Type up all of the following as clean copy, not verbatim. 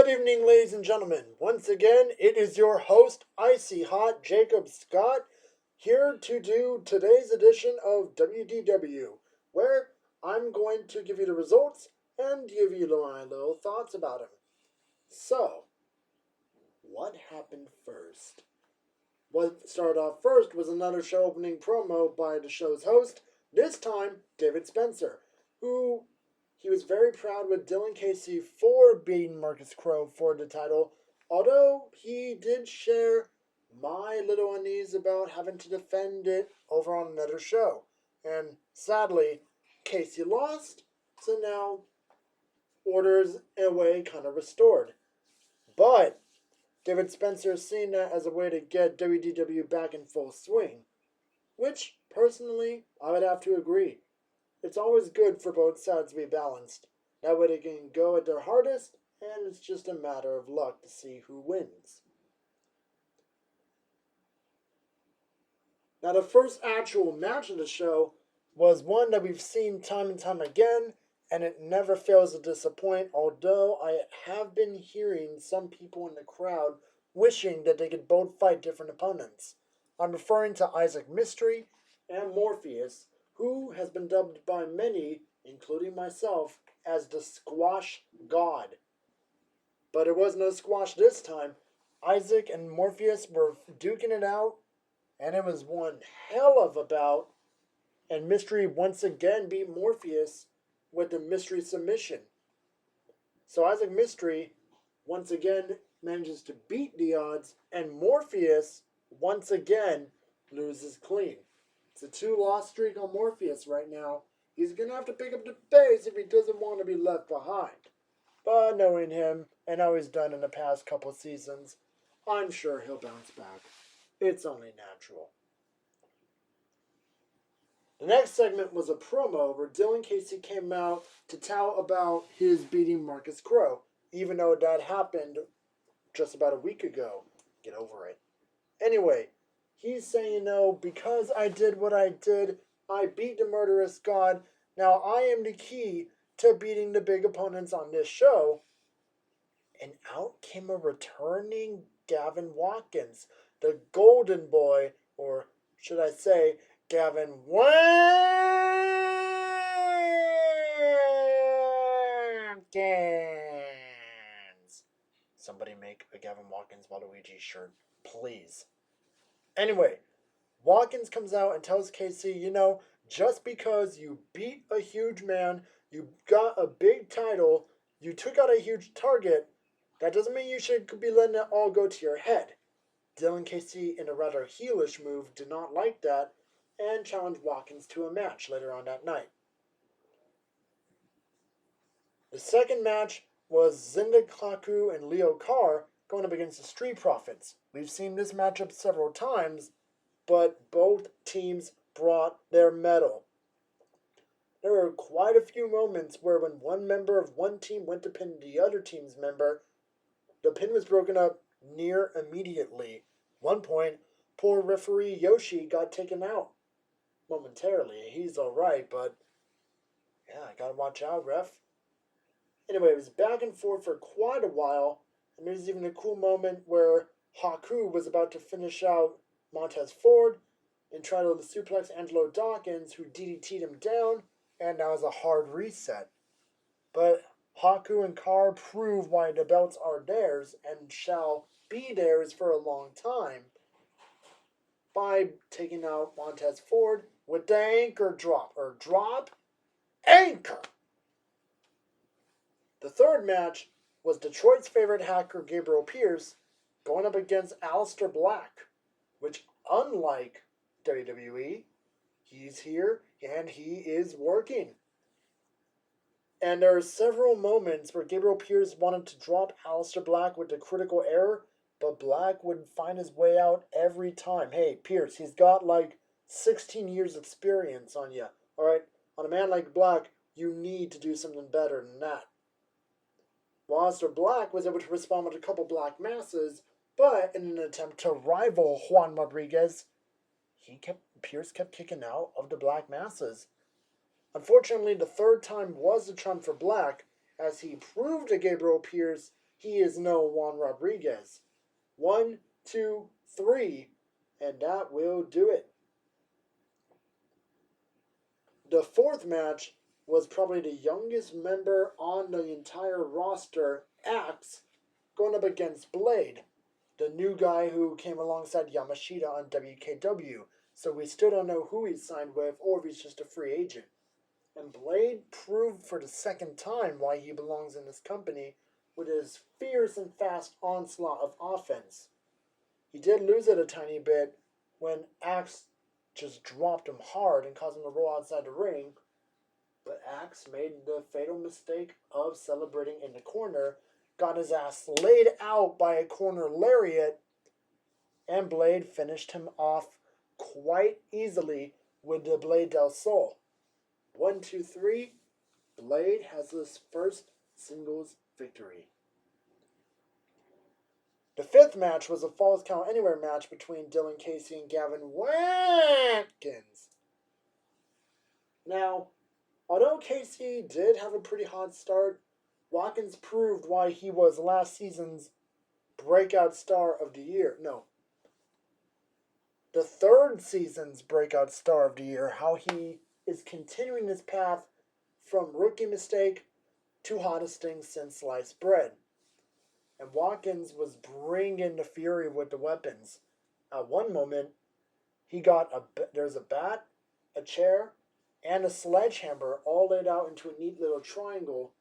Good evening, ladies and gentlemen. Once again, it is your host, Icy Hot Jacob Scott, here to do today's edition of WDW, where I'm going to give you the results and give you my little thoughts about them. So, what happened first? What started off first was another show opening promo by the show's host, this time David Spencer, who he was very proud with Dylan Casey for beating Marcus Crow for the title, although he did share my little unease about having to defend it over on another show. And sadly, Casey lost, so now order's in a way kind of restored. But David Spencer is seeing that as a way to get WDW back in full swing, which, personally, I would have to agree. It's always good for both sides to be balanced. That way they can go at their hardest, and it's just a matter of luck to see who wins. Now, the first actual match of the show was one that we've seen time and time again, and it never fails to disappoint, although I have been hearing some people in the crowd wishing that they could both fight different opponents. I'm referring to Isaac Mystery and Morpheus, who has been dubbed by many, including myself, as the Squash God. But it was no squash this time. Isaac and Morpheus were duking it out, and it was one hell of a bout, and Mystery once again beat Morpheus with the Mystery submission. So Isaac Mystery once again manages to beat the odds, and Morpheus once again loses clean. It's a 2-loss streak on Morpheus right now. He's going to have to pick up the pace if he doesn't want to be left behind. But knowing him, and how he's done in the past couple seasons, I'm sure he'll bounce back. It's only natural. The next segment was a promo where Dylan Casey came out to tell about his beating Marcus Crow, even though that happened just about a week ago. Get over it. Anyway, he's saying, because I did what I did, I beat the murderous god. Now I am the key to beating the big opponents on this show. And out came a returning Gavin Watkins, the golden boy, or should I say, Gavin Watkins. Somebody make a Gavin Watkins Waluigi shirt, please. Anyway, Watkins comes out and tells Casey, just because you beat a huge man, you got a big title, you took out a huge target, that doesn't mean you should be letting it all go to your head. Dylan Casey, in a rather heelish move, did not like that and challenged Watkins to a match later on that night. The second match was Zindaghaku and Leo Carr going up against the Street Profits. We've seen this matchup several times, but both teams brought their mettle. There were quite a few moments where when one member of one team went to pin the other team's member, the pin was broken up near immediately. One point, poor referee Yoshi got taken out momentarily. He's alright, but yeah, gotta watch out, ref. Anyway, it was back and forth for quite a while, and there's even a cool moment where Haku was about to finish out Montez Ford and try to suplex Angelo Dawkins, who DDT'd him down, and that was a hard reset. But Haku and Carr prove why the belts are theirs and shall be theirs for a long time by taking out Montez Ford with the anchor drop. Anchor! The third match was Detroit's favorite hacker Gabriel Pierce going up against Aleister Black, which, unlike WWE, he's here and he is working. And there are several moments where Gabriel Pierce wanted to drop Aleister Black with the critical error, but Black would find his way out every time. Hey, Pierce, he's got like 16 years experience on you. Alright? On a man like Black, you need to do something better than that. While Aleister Black was able to respond with a couple Black Masses, but in an attempt to rival Juan Rodriguez, Pierce kept kicking out of the Black Masses. Unfortunately, the third time was the charm for Black, as he proved to Gabriel Pierce He is no Juan Rodriguez. 1, 2, 3, and that will do it. The fourth match was probably the youngest member on the entire roster, Axe, going up against Blade, the new guy who came alongside Yamashita on WKW. So we still don't know who he's signed with or if he's just a free agent. And Blade proved for the second time why he belongs in this company with his fierce and fast onslaught of offense. He did lose it a tiny bit when Axe just dropped him hard and caused him to roll outside the ring, but Axe made the fatal mistake of celebrating in the corner, got his ass laid out by a corner lariat, and Blade finished him off quite easily with the Blade del Sol. 1, 2, 3, Blade has his first singles victory. The fifth match was a Falls Count Anywhere match between Dylan Casey and Gavin Watkins. Now, although Casey did have a pretty hot start, Watkins proved why he was last season's breakout star of the year. No. The third season's breakout star of the year, how he is continuing his path from rookie mistake to hottest thing since sliced bread. And Watkins was bringing the fury with the weapons. At one moment, he got there's a bat, a chair, and a sledgehammer all laid out into a neat little triangle.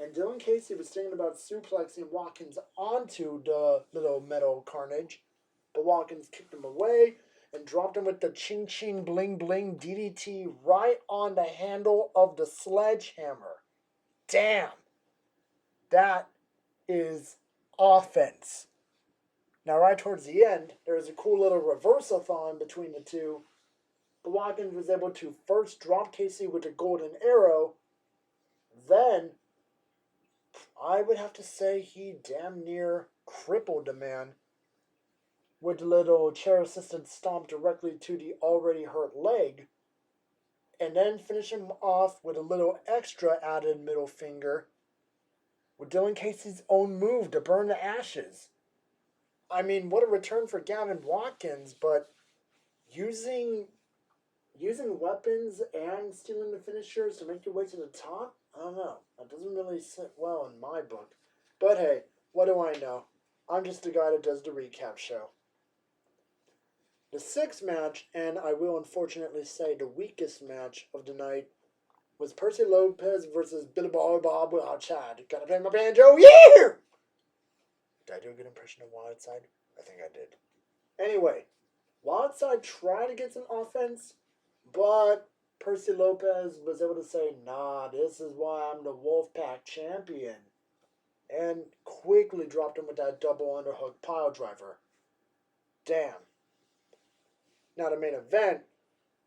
And Dylan Casey was thinking about suplexing Watkins onto the little metal carnage, but Watkins kicked him away and dropped him with the ching ching bling bling DDT right on the handle of the sledgehammer. Damn! That is offense. Now, right towards the end, there was a cool little reverse-a-thon between the two, but Watkins was able to first drop Casey with a golden arrow, then I would have to say he damn near crippled the man with a little chair-assisted stomp directly to the already hurt leg, and then finish him off with a little extra added middle finger with Dylan Casey's own move to burn the ashes. I mean, what a return for Gavin Watkins, but using weapons and stealing the finishers to make your way to the top? I don't know. That doesn't really sit well in my book. But hey, what do I know? I'm just the guy that does the recap show. The sixth match, and I will unfortunately say the weakest match of the night, was Percy Lopez versus Billy Bob Wildside. Gotta play my banjo, yeah! Did I do a good impression of Wildside? I think I did. Anyway, Wildside tried to get some offense, but Percy Lopez was able to say, nah, this is why I'm the Wolfpack champion. And quickly dropped him with that double underhook pile driver. Damn. Now the main event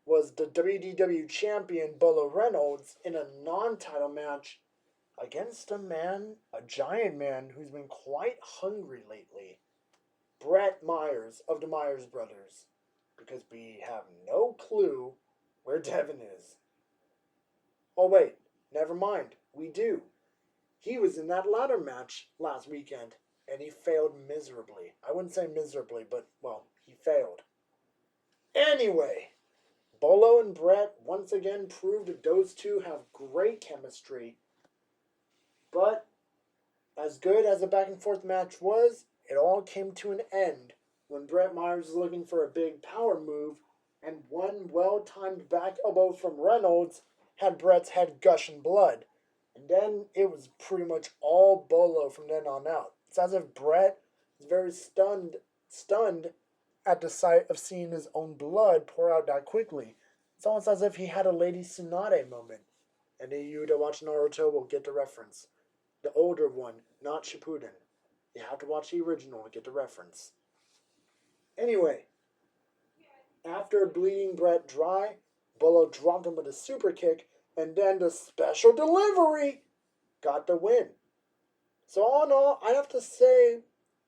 was the WDW champion Bolo Reynolds in a non-title match against a giant man who's been quite hungry lately. Bret Myers of the Myers Brothers. Because we have no clue where Devin is. Oh wait, never mind. We do. He was in that ladder match last weekend, and he failed miserably. I wouldn't say miserably, but, well, he failed. Anyway, Bolo and Bret once again proved that those two have great chemistry. But, as good as the back and forth match was, it all came to an end when Bret Myers was looking for a big power move, and one well-timed back elbow from Reynolds had Bret's head gushing blood. And then it was pretty much all Bolo from then on out. It's as if Bret was very stunned at the sight of seeing his own blood pour out that quickly. It's almost as if he had a Lady Tsunade moment. And you that watch Naruto will get the reference. The older one, not Shippuden. You have to watch the original to get the reference. Anyway, after bleeding Bret dry, Bolo dropped him with a super kick, and then the special delivery got the win. So all in all, I have to say,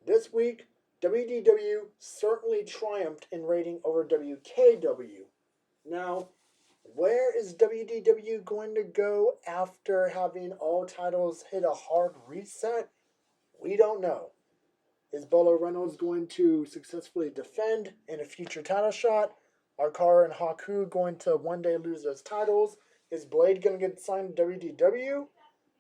this week, WDW certainly triumphed in rating over WKW. Now, where is WDW going to go after having all titles hit a hard reset? We don't know. Is Bolo Reynolds going to successfully defend in a future title shot? Are Carr and Haku going to one day lose those titles? Is Blade going to get signed to WDW?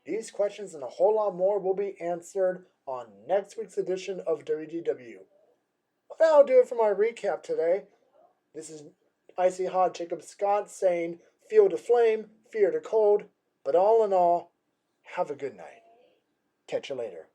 These questions and a whole lot more will be answered on next week's edition of WDW. Well, that'll do it for my recap today. This is Icy Hot Jacob Scott saying, feel the flame, fear the cold, but all in all, have a good night. Catch you later.